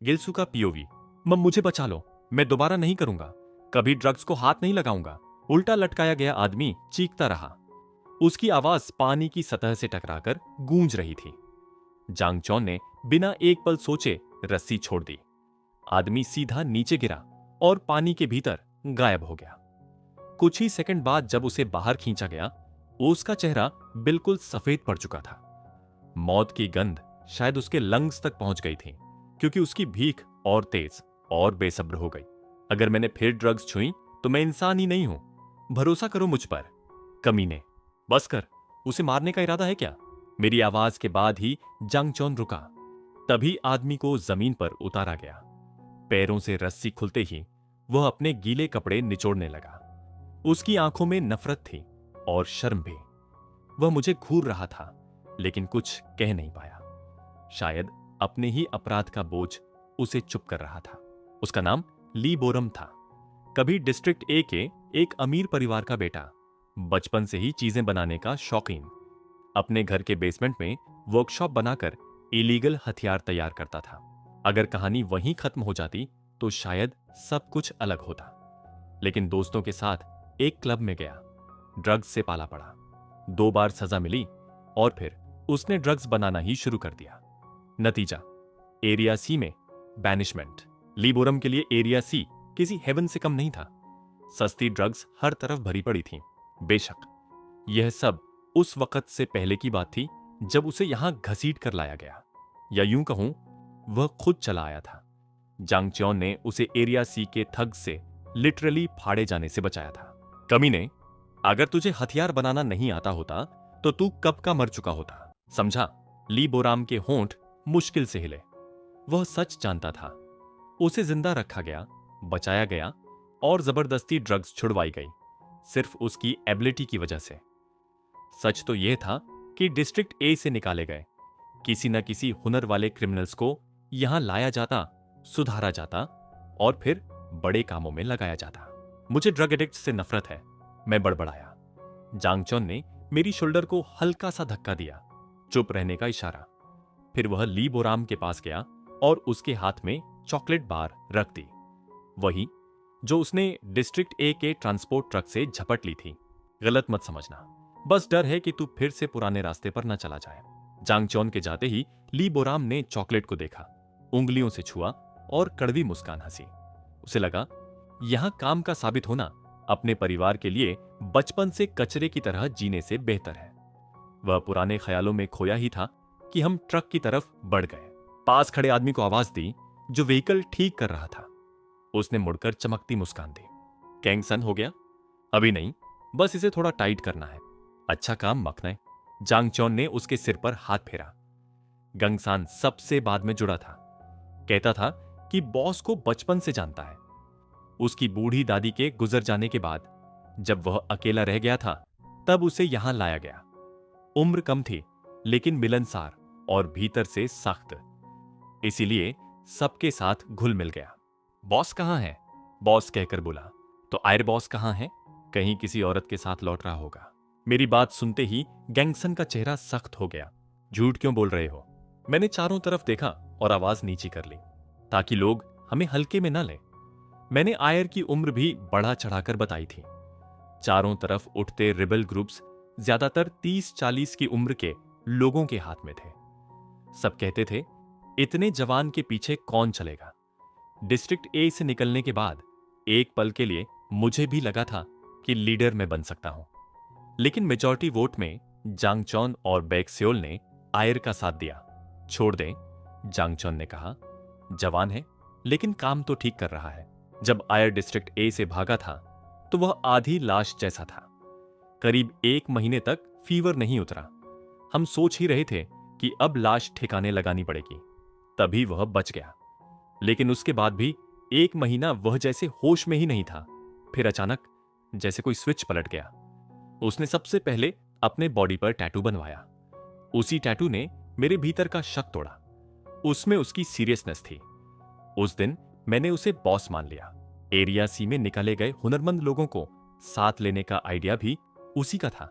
गिलसू का पीओवी। मुझे बचा लो, मैं दोबारा नहीं करूंगा, कभी ड्रग्स को हाथ नहीं लगाऊंगा। उल्टा लटकाया गया आदमी चीखता रहा। उसकी आवाज पानी की सतह से टकराकर गूंज रही थी। जांग चौन ने बिना एक पल सोचे रस्सी छोड़ दी। आदमी सीधा नीचे गिरा और पानी के भीतर गायब हो गया। कुछ ही सेकंड बाद जब उसे बाहर खींचा गया, उसका चेहरा बिल्कुल सफेद पड़ चुका था। मौत की गंध शायद उसके लंग्स तक पहुंच गई थी, क्योंकि उसकी भीख और तेज और बेसब्र हो गई। अगर मैंने फिर ड्रग्स छुई तो मैं इंसान ही नहीं हूं, भरोसा करो मुझ पर। कमीने, बस कर, उसे मारने का इरादा है क्या? मेरी आवाज के बाद ही जांग चौन रुका। तभी आदमी को जमीन पर उतारा गया। पैरों से रस्सी खुलते ही वह अपने गीले कपड़े निचोड़ने लगा। उसकी आंखों में नफरत थी और शर्म भी। वह मुझे घूर रहा था, लेकिन कुछ कह नहीं पाया। शायद अपने ही अपराध का बोझ उसे चुप कर रहा था। उसका नाम ली बोरम था। कभी डिस्ट्रिक्ट ए के एक अमीर परिवार का बेटा, बचपन से ही चीजें बनाने का शौकीन। अपने घर के बेसमेंट में वर्कशॉप बनाकर इलीगल हथियार तैयार करता था। अगर कहानी वहीं खत्म हो जाती तो शायद सब कुछ अलग होता। लेकिन दोस्तों के साथ एक क्लब में गया, ड्रग्स से पाला पड़ा। 2 बार सजा मिली और फिर उसने ड्रग्स बनाना ही शुरू कर दिया। नतीजा, एरिया सी में बैनिशमेंट। लीबोरम के लिए एरिया सी किसी हेवन से कम नहीं था। सस्ती ड्रग्स हर तरफ भरी पड़ी थीं। बेशक यह सब उस वक्त से पहले की बात थी जब उसे यहां घसीट कर लाया गया, या यूं कहूं वह खुद चला आया था। जांग चौन ने उसे एरिया सी के थग से लिटरली फाड़े जाने से बचाया था। कमीने, अगर तुझे हथियार बनाना नहीं आता होता तो तू कब का मर चुका होता, समझा? ली बोराम के होंठ मुश्किल से हिले। वह सच जानता था। उसे जिंदा रखा गया, बचाया गया और जबरदस्ती ड्रग्स छुड़वाई गई, सिर्फ उसकी एबिलिटी की वजह से। सच तो यह था कि डिस्ट्रिक्ट ए से निकाले गए किसी न किसी हुनर वाले क्रिमिनल्स को यहां लाया जाता, सुधारा जाता और फिर बड़े कामों में लगाया जाता। मुझे ड्रग एडिक्ट से नफरत है, मैं बड़बड़ाया। जांग चौन ने मेरी शोल्डर को हल्का सा धक्का दिया, चुप रहने का इशारा। फिर वह ली बोराम के पास गया और उसके हाथ में चॉकलेट बार रख दी, वही जो उसने डिस्ट्रिक्ट ए के ट्रांसपोर्ट ट्रक से झपट ली थी। गलत मत समझना, बस डर है कि तू फिर से पुराने रास्ते पर न चला जाए। जांग चौन के जाते ही ली बोराम ने चॉकलेट को देखा, उंगलियों से छुआ और कड़वी मुस्कान हंसी। उसे लगा यहां काम का साबित होना अपने परिवार के लिए बचपन से कचरे की तरह जीने से बेहतर है। वह पुराने ख्यालों में खोया ही था कि हम ट्रक की तरफ बढ़ गए। पास खड़े आदमी को आवाज दी जो व्हीकल ठीक कर रहा था। उसने मुड़कर चमकती मुस्कान दी। कैंगसन हो गया? अभी नहीं, बस इसे थोड़ा टाइट करना है। अच्छा काम मखनय। जांग चौन ने उसके सिर पर हाथ फेरा। गंगसान सबसे बाद में जुड़ा था। कहता था कि बॉस को बचपन से जानता है। उसकी बूढ़ी दादी के गुजर जाने के बाद जब वह अकेला रह गया था, तब उसे यहां लाया गया। उम्र कम थी लेकिन मिलनसार और भीतर से सख्त, इसीलिए सबके साथ घुल मिल गया। बॉस कहां है? बॉस कहकर बोला। तो आयर बॉस कहां है? कहीं किसी औरत के साथ लौट रहा होगा। मेरी बात सुनते ही गैंगसन का चेहरा सख्त हो गया। झूठ क्यों बोल रहे हो? मैंने चारों तरफ देखा और आवाज नीची कर ली ताकि लोग हमें हल्के में न लें। मैंने आयर की उम्र भी बढ़ा चढ़ाकर बताई थी। चारों तरफ उठते रिबल ग्रुप्स ज्यादातर 30-40 की उम्र के लोगों के हाथ में थे। सब कहते थे इतने जवान के पीछे कौन चलेगा। डिस्ट्रिक्ट ए से निकलने के बाद एक पल के लिए मुझे भी लगा था कि लीडर मैं बन सकता हूं, लेकिन मेजॉरिटी वोट में जांग चौन और बैक्सियोल ने आयर का साथ दिया। छोड़ दें, जांग चौन ने कहा, जवान है लेकिन काम तो ठीक कर रहा है। जब आयर डिस्ट्रिक्ट ए से भागा था तो वह आधी लाश जैसा था। करीब 1 महीने तक फीवर नहीं उतरा। हम सोच ही रहे थे कि अब लाश ठिकाने लगानी पड़ेगी, तभी वह बच गया। लेकिन उसके बाद भी 1 महीना वह जैसे होश में ही नहीं था। फिर अचानक जैसे कोई स्विच पलट गया। उसने सबसे पहले अपने बॉडी पर टैटू बनवाया। उसी टैटू ने मेरे भीतर का शक तोड़ा। उसमें उसकी सीरियसनेस थी। उस दिन मैंने उसे बॉस मान लिया। एरिया सी में निकाले गए हुनरमंद लोगों को साथ लेने का आइडिया भी उसी का था।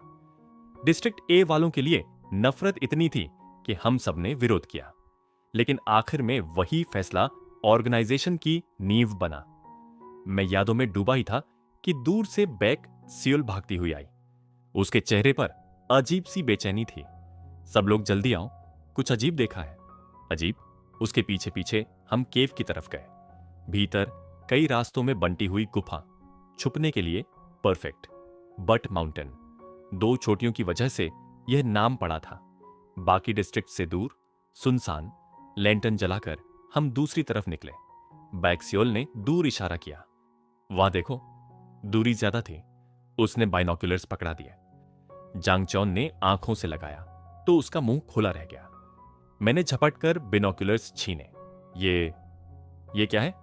डिस्ट्रिक्ट ए वालों के लिए नफरत इतनी थी कि हम सबने विरोध किया, लेकिन आखिर में वही फैसला ऑर्गेनाइजेशन की नींव बना। मैं यादों में डूबा ही था कि दूर से बैक सियोल भागती हुई आई। उसके चेहरे पर अजीब सी बेचैनी थी। सब लोग जल्दी आओ, कुछ अजीब देखा है। अजीब? उसके पीछे पीछे हम केव की तरफ गए। भीतर कई रास्तों में बंटी हुई गुफा, छुपने के लिए परफेक्ट। बट माउंटेन, 2 चोटियों की वजह से यह नाम पड़ा था। बाकी डिस्ट्रिक्ट से दूर, सुनसान। लैंटर्न जलाकर हम दूसरी तरफ निकले। बैक्सियोल ने दूर इशारा किया। वहां देखो। दूरी ज्यादा थी। उसने बाइनोक्यूलर्स पकड़ा दिए। जांगचौन ने आंखों से लगाया तो उसका मुंह खुला रह गया। मैंने झपट कर बिनोक्यूलर्स छीने। ये क्या है?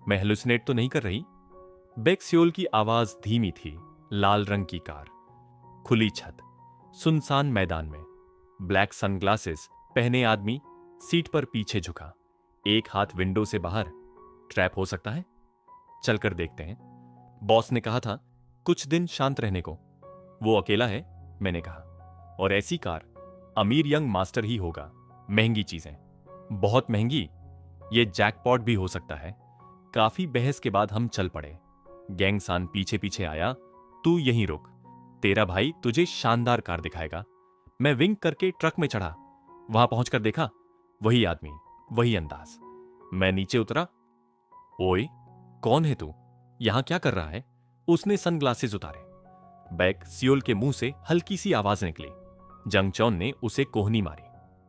मैं हेलुसिनेट तो नहीं कर रही? बैक्सियोल की आवाज धीमी थी। लाल रंग की कार, खुली छत, सुनसान मैदान में, ब्लैक सनग्लासेस पहने आदमी सीट पर पीछे झुका, एक हाथ विंडो से बाहर। ट्रैप हो सकता है, चलकर देखते हैं। बॉस ने कहा था कुछ दिन शांत रहने को। वो अकेला है, मैंने कहा। और ऐसी कार अमीर यंग मास्टर ही होगा। महंगी चीजें, बहुत महंगी। ये जैकपॉट भी हो सकता है। काफी बहस के बाद हम चल पड़े। गैंगसान पीछे पीछे आया। तू यहीं रुक, तेरा भाई तुझे शानदार कार दिखाएगा। मैं विंक करके ट्रक में चढ़ा। वहां पहुंचकर देखा, वही आदमी, वही अंदाज। मैं नीचे उतरा। ओए, कौन है तू? यहां क्या कर रहा है? उसने सनग्लासेस उतारे। बैक सियोल के मुंह से हल्की सी आवाज निकली। जंगचौन ने उसे कोहनी मारी।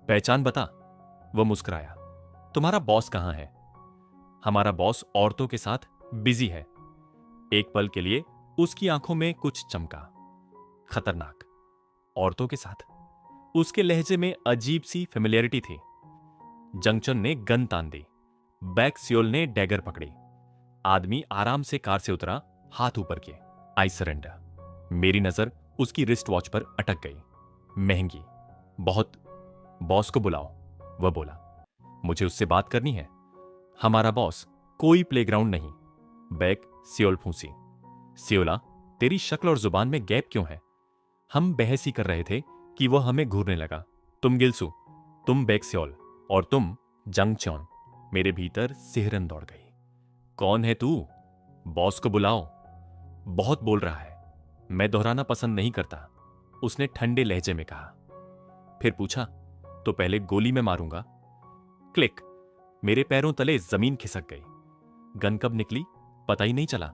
पहचान बता। वह मुस्कुराया। तुम्हारा बॉस कहां है? हमारा बॉस औरतों के साथ बिजी है। एक पल के लिए उसकी आंखों में कुछ चमका। खतरनाक। औरतों के साथ? उसके लहजे में अजीब सी फेमिलियरिटी थी। जंगचौन ने गन तान दी। बैक सियोल ने डैगर पकड़ी। आदमी आराम से कार से उतरा, हाथ ऊपर किए। I surrender. मेरी नजर उसकी रिस्ट वॉच पर अटक गई। महंगी, बहुत। बॉस को बुलाओ, वह बोला। मुझे उससे बात करनी है। हमारा बॉस कोई प्लेग्राउंड नहीं। Back Seoul फूंसी। सियोला, तेरी शक्ल और जुबान में गैप क्यों है? हम बहस ही कर रहे थे कि वह हमें घूरने लगा। तुम गिलसू, तुम बैक सियोल, और तुम जंगचौन। मेरे भीतर सिहरन दौड़ गई। कौन है तू? बॉस को बुलाओ। बहुत बोल रहा है। मैं दोहराना पसंद नहीं करता, उसने ठंडे लहजे में कहा। फिर पूछा, तो पहले गोली में मारूंगा। क्लिक। मेरे पैरों तले जमीन खिसक गई। गन कब निकली पता ही नहीं चला।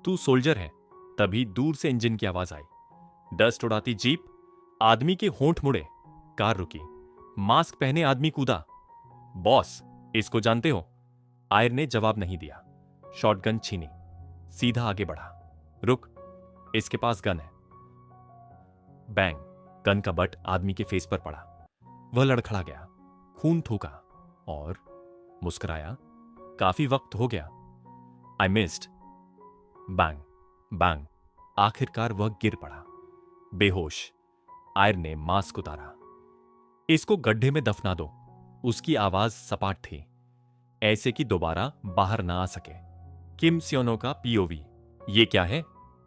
तू सोल्जर है। तभी दूर से इंजन की आवाज आई। Dust उड़ाती jeep. आदमी के होंठ मुड़े। कार रुकी। मास्क पहने आदमी कूदा। बॉस, इसको जानते हो? आयर ने जवाब नहीं दिया। शॉटगन छीनी, सीधा आगे बढ़ा। रुक, इसके पास गन है। बैंग। गन का बट आदमी के फेस पर पड़ा। वह लड़खड़ा गया, खून थूका और मुस्कुराया। काफी वक्त हो गया। I missed. Bang bang. आखिरकार वह गिर पड़ा, बेहोश। आयर ने मास्क उतारा। इसको गड्ढे में दफना दो। उसकी आवाज सपाट थी, ऐसे कि दोबारा बाहर ना आ सके। किम सियोनो का पीओवी। ये क्या है?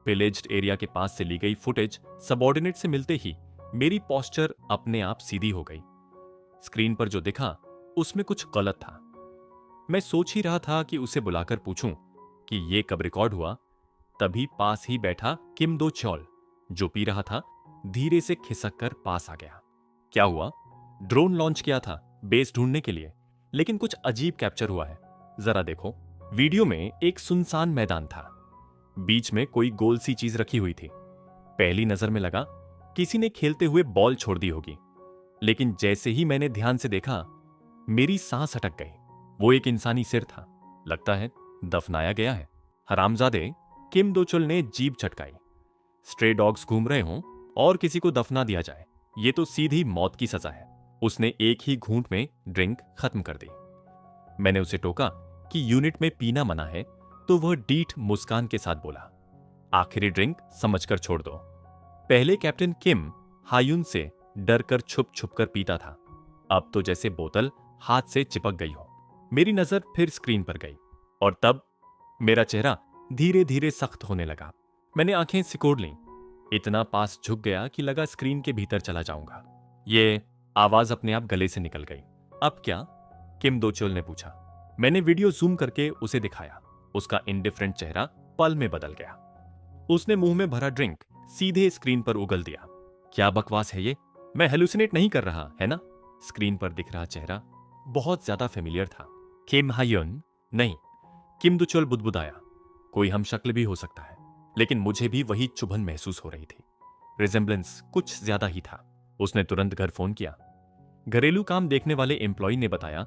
पिलेज्ड एरिया के पास से ली गई फुटेज सबऑर्डिनेट से मिलते ही मेरी पोस्चर अपने आप सीधी हो गई। स्क्रीन पर जो दिखा उसमें कुछ गलत था। मैं सोच ही रहा था कि उसे बुलाकर पूछूं कि ये कब रिकॉर्ड हुआ, तभी पास ही बैठा किम दो चौल, जो पी रहा था, धीरे से खिसक कर पास आ गया। क्या हुआ? ड्रोन लॉन्च किया था बेस ढूंढने के लिए, लेकिन कुछ अजीब कैप्चर हुआ है। जरा देखो। वीडियो में एक सुनसान मैदान था। बीच में कोई गोल सी चीज रखी हुई थी। पहली नजर में लगा किसी ने खेलते हुए बॉल छोड़ दी होगी, लेकिन जैसे ही मैंने ध्यान से देखा, मेरी सांस अटक गई। वो एक इंसानी सिर था। लगता है दफनाया गया है। हरामजादे, किम दोचुल ने जीभ चटकाई। स्ट्रे डॉग्स घूम रहे हों और किसी को दफना दिया जाए, ये तो सीधी मौत की सजा है। उसने एक ही घूंट में ड्रिंक खत्म कर दी। मैंने उसे टोका कि यूनिट में पीना मना है, तो वह डीठ मुस्कान के साथ बोला, आखिरी ड्रिंक समझकर छोड़ दो। पहले कैप्टन किम हायुन से डरकर छुप छुप कर पीता था। अब तो जैसे बोतल हाथ से चिपक गई हो। मेरी नजर फिर स्क्रीन पर गई और तब मेरा चेहरा धीरे धीरे सख्त होने लगा। मैंने आंखें सिकोड़ लीं। इतना पास झुक गया कि लगा स्क्रीन के भीतर चला जाऊंगा। ये आवाज अपने आप गले से निकल गई। अब क्या? किम दोचोल ने पूछा। मैंने वीडियो जूम करके उसे दिखाया। उसका इंडिफरेंट चेहरा पल में बदल गया। उसने मुंह में भरा ड्रिंक सीधे स्क्रीन पर उगल दिया। क्या बकवास है ये? मैं हेलुसिनेट नहीं कर रहा, है ना? स्क्रीन पर दिख रहा चेहरा बहुत ज्यादा फेमिलियर था। किम हायुन? नहीं। किम दुचोल बुदबुदाया। कोई हम शक्ल भी हो सकता है, लेकिन मुझे भी वही चुभन महसूस हो रही थी। रिजेम्बलेंस कुछ ज्यादा ही था। उसने तुरंत घर फोन किया। घरेलू काम देखने वाले एम्प्लॉय ने बताया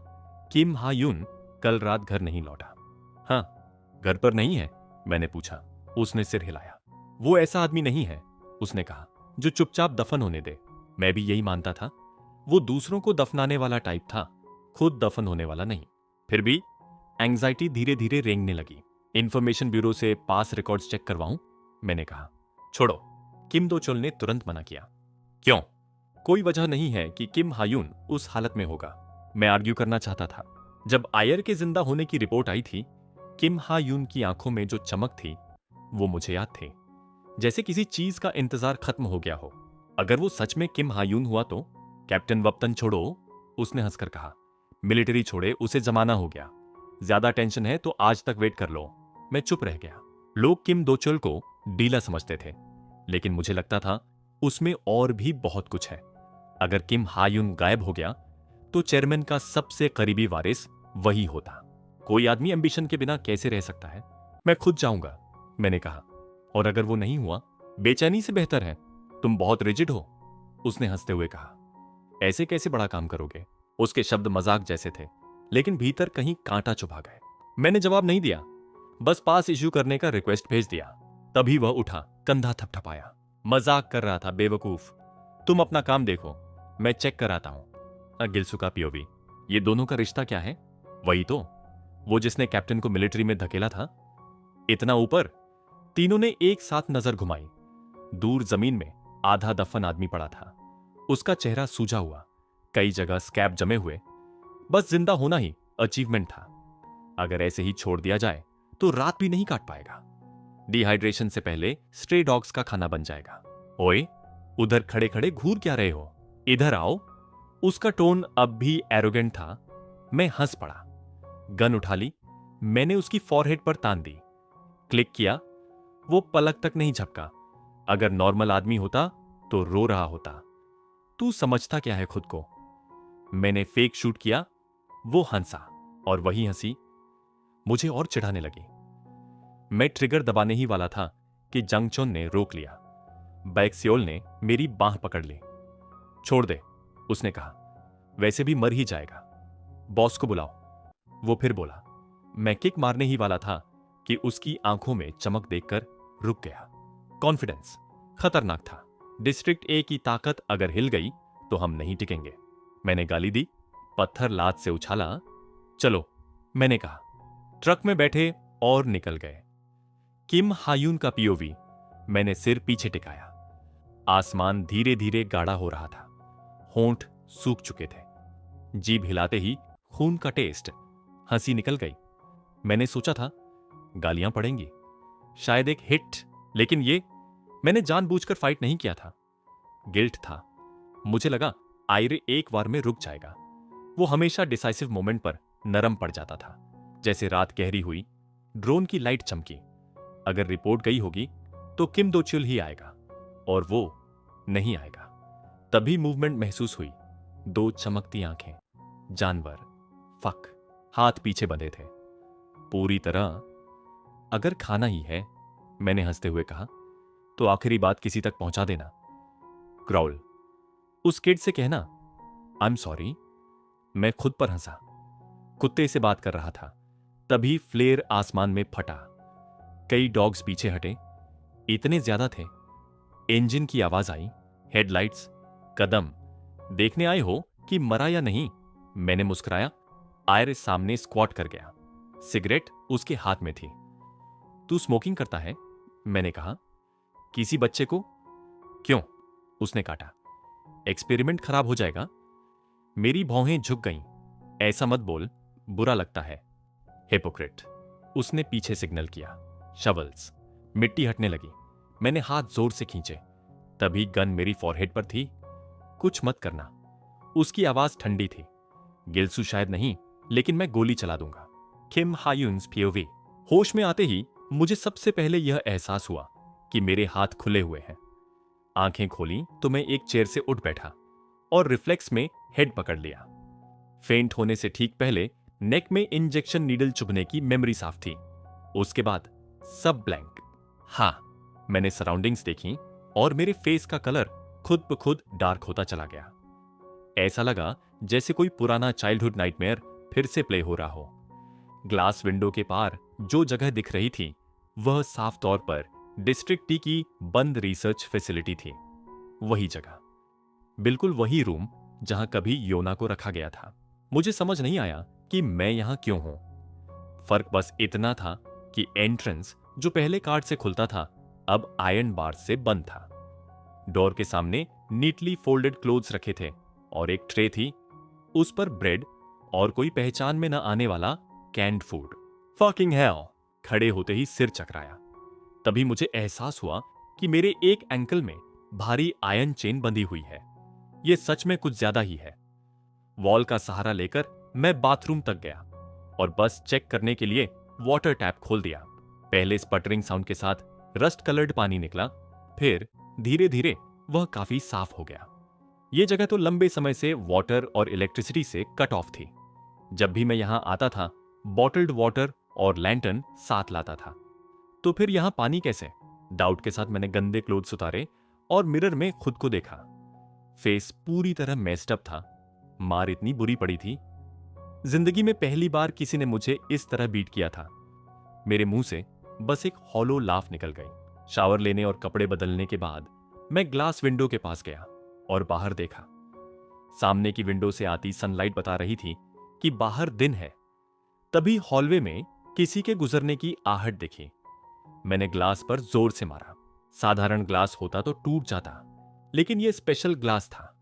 किम हायुन कल रात घर नहीं लौटा। हाँ, घर पर नहीं है? मैंने पूछा। उसने सिर हिलाया। वो ऐसा आदमी नहीं है, उसने कहा, जो चुपचाप दफन होने दे। मैं भी यही मानता था। वो दूसरों को दफनाने वाला टाइप था, खुद दफन होने वाला नहीं। फिर भी एंग्जाइटी धीरे धीरे रेंगने लगी। इंफॉर्मेशन ब्यूरो से पास रिकॉर्ड्स चेक करवाऊं? मैंने कहा। छोड़ो, किम दो चोल ने तुरंत मना किया। क्यों? कोई वजह नहीं है कि किम हायुन उस हालत में होगा। मैं आर्ग्यू करना चाहता था। जब आयर के जिंदा होने की रिपोर्ट आई थी, किम हायुन की आंखों में जो चमक थी वो मुझे याद थी, जैसे किसी चीज का इंतजार खत्म हो गया हो। अगर वो सच में किम हायुन हुआ तो? कैप्टन वप्तन छोड़ो, उसने हंसकर कहा। मिलिट्री छोड़े, उसे जमाना हो गया। ज्यादा टेंशन है तो आज तक वेट कर लो। मैं चुप रह गया। लोग किम दोचोल को डीला समझते थे, लेकिन मुझे लगता था उसमें और भी बहुत कुछ है। अगर किम हायुन गायब हो गया तो चेयरमैन का सबसे करीबी वारिस वही होता। कोई आदमी एम्बिशन के बिना कैसे रह सकता है? मैं खुद जाऊंगा, मैंने कहा। और अगर वो नहीं हुआ? बेचैनी से बेहतर है। तुम बहुत रिजिड हो, उसने हंसते हुए कहा। ऐसे कैसे बड़ा काम करोगे? उसके शब्द मजाक जैसे थे, लेकिन भीतर कहीं कांटा चुभा गए। मैंने जवाब नहीं दिया, बस पास इश्यू करने का रिक्वेस्ट भेज दिया। तभी वह उठा, कंधा थपथपाया। मजाक कर रहा था बेवकूफ। तुम अपना काम देखो, मैं चेक कराता हूं। गिलसू का पीओवी। ये दोनों का रिश्ता क्या है? वही तो, वो जिसने कैप्टन को मिलिट्री में धकेला था। इतना ऊपर। तीनों ने एक साथ नजर घुमाई। दूर जमीन में आधा दफन आदमी पड़ा था। उसका चेहरा सूजा हुआ, कई जगह स्कैब जमे हुए। बस जिंदा होना ही अचीवमेंट था। अगर ऐसे ही छोड़ दिया जाए तो रात भी नहीं काट पाएगा। डिहाइड्रेशन से पहले स्ट्रे डॉग्स का खाना बन जाएगा। ओए, उधर खड़े खड़े घूर क्या रहे हो? इधर आओ। उसका टोन अब भी एरोगेंट था। मैं हंस पड़ा। गन उठा ली। मैंने उसकी फॉरहेड पर तान दी। क्लिक किया। वो पलक तक नहीं झपका। अगर नॉर्मल आदमी होता तो रो रहा होता। तू समझता क्या है खुद को? मैंने फेक शूट किया। वो हंसा, और वही हंसी मुझे और चिढ़ाने लगी। मैं ट्रिगर दबाने ही वाला था कि जंगचोन ने रोक लिया। बैक्सियोल ने मेरी बांह पकड़ ली। छोड़ दे, उसने कहा, वैसे भी मर ही जाएगा। बॉस को बुलाओ। वो फिर बोला। मैं किक मारने ही वाला था कि उसकी आंखों में चमक देखकर रुक गया। कॉन्फिडेंस खतरनाक था। डिस्ट्रिक्ट ए की ताकत अगर हिल गई तो हम नहीं टिकेंगे। मैंने गाली दी, पत्थर लात से उछाला। चलो, मैंने कहा। ट्रक में बैठे और निकल गए। किम हायुन का पीओवी। मैंने सिर पीछे टिकाया। आसमान धीरे धीरे गाढ़ा हो रहा था। होंठ सूख चुके थे। जीभ हिलाते ही खून का टेस्ट। हंसी निकल गई। मैंने सोचा था गालियां पड़ेंगी, शायद एक हिट, लेकिन ये, मैंने जानबूझकर फाइट नहीं किया था। गिल्ट था। मुझे लगा आयरे एक वार में रुक जाएगा। वो हमेशा डिसाइसिव मोमेंट पर नरम पड़ जाता था। जैसे रात गहरी हुई, ड्रोन की लाइट चमकी। अगर रिपोर्ट गई होगी तो किम दोचुल ही आएगा, और वो नहीं आएगा। तभी मूवमेंट महसूस हुई। दो चमकती आंखें, जानवर, फक, हाथ पीछे बंधे थे पूरी तरह। अगर खाना ही है, मैंने हंसते हुए कहा, तो आखिरी बात किसी तक पहुंचा देना। ग्राउल। उस किड से कहना आई एम सॉरी। मैं खुद पर हंसा। कुत्ते से बात कर रहा था। तभी फ्लेयर आसमान में फटा। कई डॉग्स पीछे हटे। इतने ज्यादा थे। इंजन की आवाज आई। हेडलाइट्स, कदम। देखने आए हो कि मरा या नहीं? मैंने मुस्कुराया। आयर सामने स्क्वाट कर गया। सिगरेट उसके हाथ में थी। तू स्मोकिंग करता है? मैंने कहा। किसी बच्चे को? क्यों? उसने काटा। एक्सपेरिमेंट खराब हो जाएगा। मेरी भौहें झुक गईं। ऐसा मत बोल, बुरा लगता है। हिपोक्रेट। उसने पीछे सिग्नल किया। शवल्स। मिट्टी हटने लगी। मैंने हाथ जोर से खींचे। तभी गन मेरी फॉरहेड पर थी। कुछ मत करना। उसकी आवाज ठंडी थी। गिलसू शायद नहीं, लेकिन मैं गोली चला दूंगा। किम हायुन्स पीओवी। होश में आते ही मुझे सबसे पहले यह एहसास हुआ कि मेरे हाथ खुले हुए हैं। आंखें खोली तो मैं एक चेयर से उठ बैठा और रिफ्लेक्स में हेड पकड़ लिया। फेंट होने से ठीक पहले नेक में इंजेक्शन नीडल चुभने की मेमोरी साफ थी। उसके बाद सब ब्लैंक। हाँ, मैंने सराउंडिंग्स देखी और मेरे फेस का कलर खुद ब खुद डार्क होता चला गया। ऐसा लगा जैसे कोई पुराना चाइल्डहुड नाइटमेयर फिर से प्ले हो रहा हो। ग्लास विंडो के पार जो जगह दिख रही थी वह साफ तौर पर डिस्ट्रिक्ट टी की बंद रिसर्च फैसिलिटी थी। वही जगह, बिल्कुल वही रूम जहां कभी योना को रखा गया था। मुझे समझ नहीं आया कि मैं यहां क्यों हूं। फर्क बस इतना था कि एंट्रेंस जो पहले कार्ड से खुलता था अब आयरन बार से बंद था। डोर के सामने नीटली फोल्डेड क्लोथ्स रखे थे और एक ट्रे थी, उस पर ब्रेड और कोई पहचान में न आने वाला कैंड फूड। Fucking hell! खड़े होते ही सिर चकराया। तभी मुझे एहसास हुआ कि मेरे एक एंकल में भारी आयरन चेन बंधी हुई है। यह सच में कुछ ज्यादा ही है। वॉल का सहारा लेकर मैं बाथरूम तक गया और बस चेक करने के लिए वाटर टैप खोल दिया। पहले स्पटरिंग साउंड के साथ रस्ट कलर्ड पानी निकला, फिर धीरे धीरे वह काफी साफ हो गया। यह जगह तो लंबे समय से वाटर और इलेक्ट्रिसिटी से कट ऑफ थी। जब भी मैं यहां आता था बॉटल्ड वाटर और लैंटर्न साथ लाता था। तो फिर यहां पानी कैसे? डाउट के साथ मैंने गंदे क्लोथ्स उतारे और मिरर में खुद को देखा। फेस पूरी तरह मेस्ड अप था। मार इतनी बुरी पड़ी थी। जिंदगी में पहली बार किसी ने मुझे इस तरह बीट किया था। मेरे मुंह से बस एक हॉलो लाफ निकल गई। शावर लेने और कपड़े बदलने के बाद मैं ग्लास विंडो के पास गया और बाहर देखा। सामने की विंडो से आती सनलाइट बता रही थी कि बाहर दिन है। तभी हॉलवे में किसी के गुजरने की आहट दिखी। मैंने ग्लास पर जोर से मारा। साधारण ग्लास होता तो टूट जाता, लेकिन यह स्पेशल ग्लास था।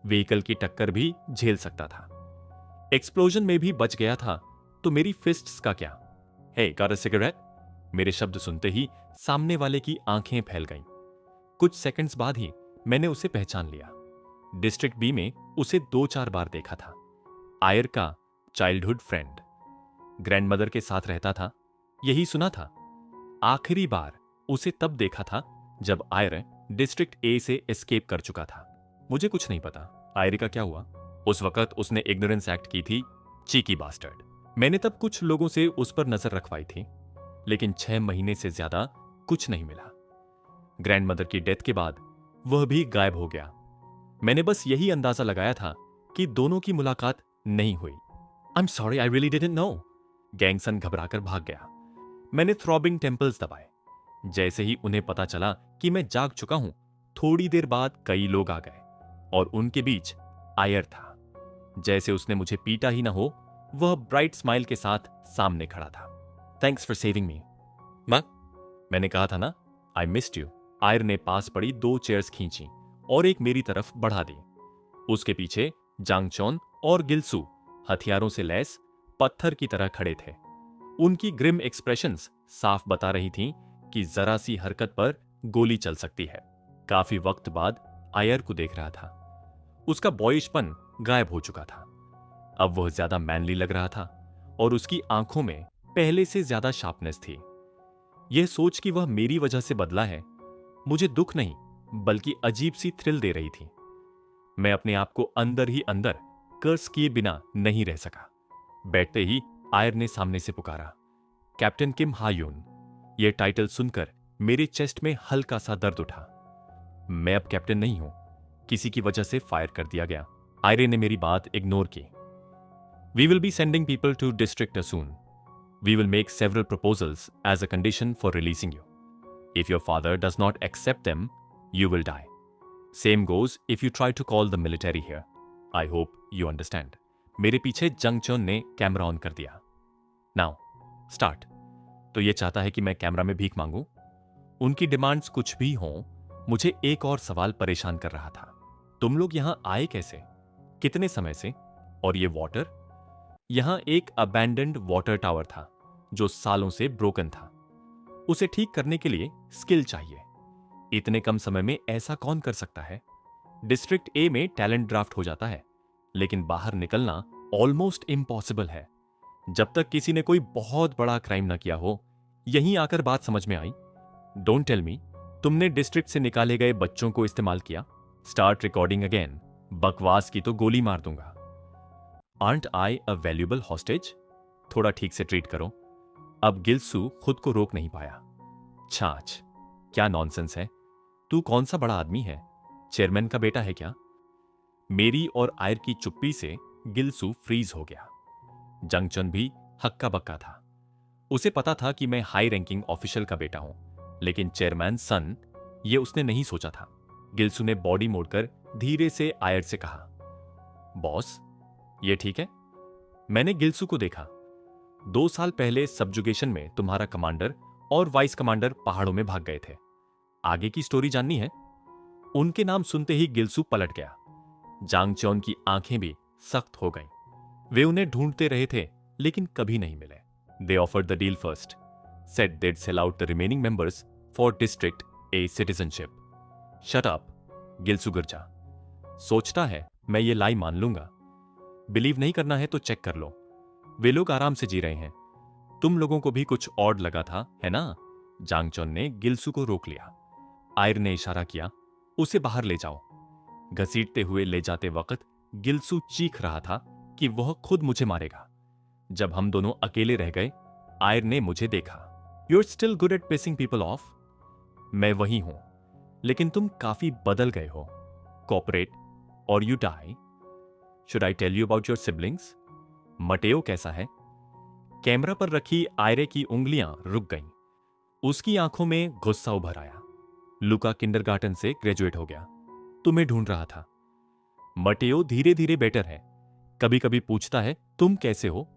व्हीकल की टक्कर भी झेल सकता था। एक्सप्लोजन में भी बच गया था तो मेरी फिस्ट्स का क्या? हे, गॉट अ सिगरेट? मेरे शब्द सुनते ही सामने वाले की आंखें फैल गईं। कुछ सेकंड्स बाद ही मैंने उसे पहचान लिया। डिस्ट्रिक्ट बी में उसे 2-4 बार देखा था। आयर का चाइल्डहुड फ्रेंड। ग्रैंडमदर के साथ रहता था, यही सुना था। आखिरी बार उसे तब देखा था जब आयर डिस्ट्रिक्ट ए से एस्केप कर चुका था। मुझे कुछ नहीं पता आयर का क्या हुआ। उस वक्त उसने इग्नोरेंस एक्ट की थी, चीकी बास्टर्ड। मैंने तब कुछ लोगों से उस पर नजर रखवाई थी, लेकिन 6 महीने से ज्यादा कुछ नहीं मिला। ग्रैंडमदर की डेथ के बाद वह भी गायब हो गया। मैंने बस यही अंदाजा लगाया था कि दोनों की मुलाकात नहीं हुई। I am sorry, I really didn't know. गैंगसन घबराकर भाग गया। मैंने थ्रॉबिंग टेम्पल्स दबाए। जैसे ही उन्हें पता चला कि मैं जाग चुका हूं, थोड़ी देर बाद कई लोग आ गए और उनके बीच आयर था। जैसे उसने मुझे पीटा ही ना हो, वह ब्राइट स्माइल के साथ सामने खड़ा था। थैंक्स फॉर सेविंग मी। मां, मैंने कहा था ना, आई मिस्ड यू। आयर ने पास पड़ी 2 चेयर्स खींची और एक मेरी तरफ बढ़ा दी। उसके पीछे जांगचोन और गिलसू हथियारों से लैस पत्थर की तरह खड़े थे। उनकी ग्रिम एक्सप्रेशंस साफ बता रही थीं कि जरा सी हरकत पर गोली चल सकती है। काफी वक्त बाद आयर को देख रहा था। उसका बॉयिशपन गायब हो चुका था। अब वह ज्यादा मैनली लग रहा था और उसकी आंखों में पहले से ज्यादा शार्पनेस थी। यह सोच कि वह मेरी वजह से बदला है मुझे दुख नहीं बल्कि अजीब सी थ्रिल दे रही थी। मैं अपने आप को अंदर ही अंदर कर्स किए बिना नहीं रह सका। बैठते ही आयर ने सामने से पुकारा, कैप्टन किम हायून। यह टाइटल सुनकर मेरे चेस्ट में हल्का सा दर्द उठा। मैं अब कैप्टन नहीं हूं, किसी की वजह से फायर कर दिया गया। आयरे ने मेरी बात इग्नोर की। We will be sending people to district soon. We will make several proposals as a condition for releasing you. If your father does not accept them, you will die. Same goes if you try to call the military here. I hope you understand. मेरे पीछे जंगचोन ने camera on कर दिया। Now, start. तो ये चाहता है कि मैं कैमरा में भीख मांगूं? उनकी डिमांड्स कुछ भी हों, मुझे एक और सवाल परेशान कर रहा था। तुम लोग यहां आए कैसे? कितने समय से? और ये वाटर? यहां एक अबैंडन्ड वाटर टावर था जो सालों से ब्रोकन था। उसे ठीक करने के लिए स्किल चाहिए। इतने कम समय में ऐसा कौन कर सकता है? डिस्ट्रिक्ट ए में टैलेंट ड्राफ्ट हो जाता है, लेकिन बाहर निकलना ऑलमोस्ट इम्पॉसिबल है। जब तक किसी ने कोई बहुत बड़ा क्राइम ना किया हो, यहीं आकर बात समझ में आई। डोंट टेल मी तुमने डिस्ट्रिक्ट से निकाले गए बच्चों को इस्तेमाल किया। Start recording again. बकवास की तो गोली मार दूंगा। Art I a valuable hostage? थोड़ा ठीक से ट्रीट करो। अब गिल्सू खुद को रोक नहीं पाया। छाछ, क्या नॉनसेंस है। तू कौन सा बड़ा आदमी है? चेयरमैन का बेटा है क्या? मेरी और आयर की चुप्पी से गिल्सू फ्रीज हो गया। जंगचन भी हक्का बक्का था। उसे पता था कि मैं हाई रैंकिंग ऑफिशियल का बेटा हूं, लेकिन चेयरमैन सन, ये उसने नहीं सोचा था। गिल्सू ने बॉडी मोड़कर धीरे से आयर से कहा, बॉस, ये ठीक है? मैंने गिल्सू को देखा। 2 साल पहले सबजुगेशन में तुम्हारा कमांडर और वाइस कमांडर पहाड़ों में भाग गए थे। आगे की स्टोरी जाननी है? उनके नाम सुनते ही गिल्सू पलट गया। जांगचौन की आंखें भी सख्त हो गईं। वे उन्हें ढूंढते रहे थे, लेकिन कभी नहीं मिले। They offered the deal first, said they'd sell out the remaining members for district A citizenship. Shut up, गिल्सू गिरजा। सोचता है मैं ये लाई मान लूंगा। बिलीव नहीं करना है तो चेक कर लो। वे लोग आराम से जी रहे हैं। तुम लोगों को भी कुछ ऑड लगा था, है ना? जांगचौन ने गिल्सू को रोक लिया। आयर ने इशारा किया, उसे बाहर ले जाओ। घसीटते हुए ले जाते वक्त गिल्सू चीख रहा था कि वह खुद मुझे मारेगा। जब हम दोनों अकेले रह गए, आयर ने मुझे देखा। You are still good at pissing people off. मैं वही हूं, लेकिन तुम काफी बदल गए हो। कॉपरेट और you die. Should I tell you about your siblings? Mateo कैसा है? कैमरा पर रखी आयरे की उंगलियां रुक गईं। उसकी आंखों में गुस्सा उभर आया। लुका किंडरगार्टन से ग्रेजुएट हो गया। तुम्हें ढूंढ रहा था। मटेओ धीरे धीरे बेटर है। कभी कभी पूछता है तुम कैसे हो।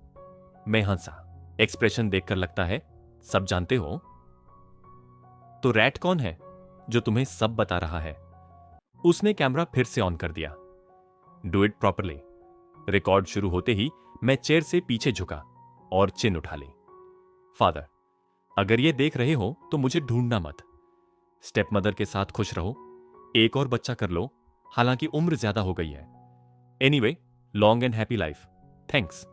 मैं हंसा। एक्सप्रेशन देखकर लगता है सब जानते हो। तो रैट कौन है जो तुम्हें सब बता रहा है? उसने कैमरा फिर से ऑन कर दिया। Do it properly. रिकॉर्ड शुरू होते ही मैं चेयर से पीछे झुका और चिन उठा ली। फादर, अगर ये देख रहे हो तो मुझे ढूंढना मत। स्टेप मदर के साथ खुश रहो। एक और बच्चा कर लो, हालांकि उम्र ज्यादा हो गई है। Anyway, long and happy life. Thanks.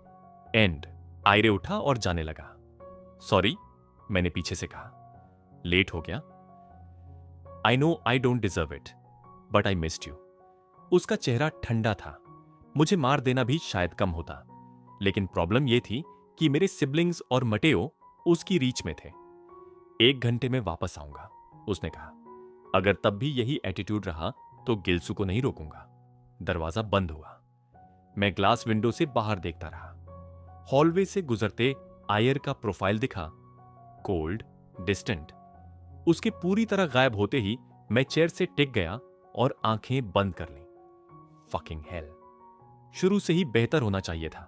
And. Ayre उठा और जाने लगा। सॉरी, मैंने पीछे से कहा। लेट हो गया। I know I don't deserve it, but I missed you. उसका चेहरा ठंडा था। मुझे मार देना भी शायद कम होता, लेकिन प्रॉब्लम यह थी कि मेरे सिबलिंग्स और मटेओ उसकी रीच में थे। 1 घंटे में वापस आऊंगा, उसने कहा। अगर तब भी यही एटीट्यूड रहा तो गिल्सू को नहीं रोकूंगा। दरवाजा बंद हुआ। मैं ग्लास विंडो से बाहर देखता रहा। हॉलवे से गुजरते आयर का प्रोफाइल दिखा, कोल्ड, डिस्टेंट। उसके पूरी तरह गायब होते ही मैं चेयर से टिक गया और आंखें बंद कर लीं। Fucking hell. शुरू से ही बेहतर होना चाहिए था।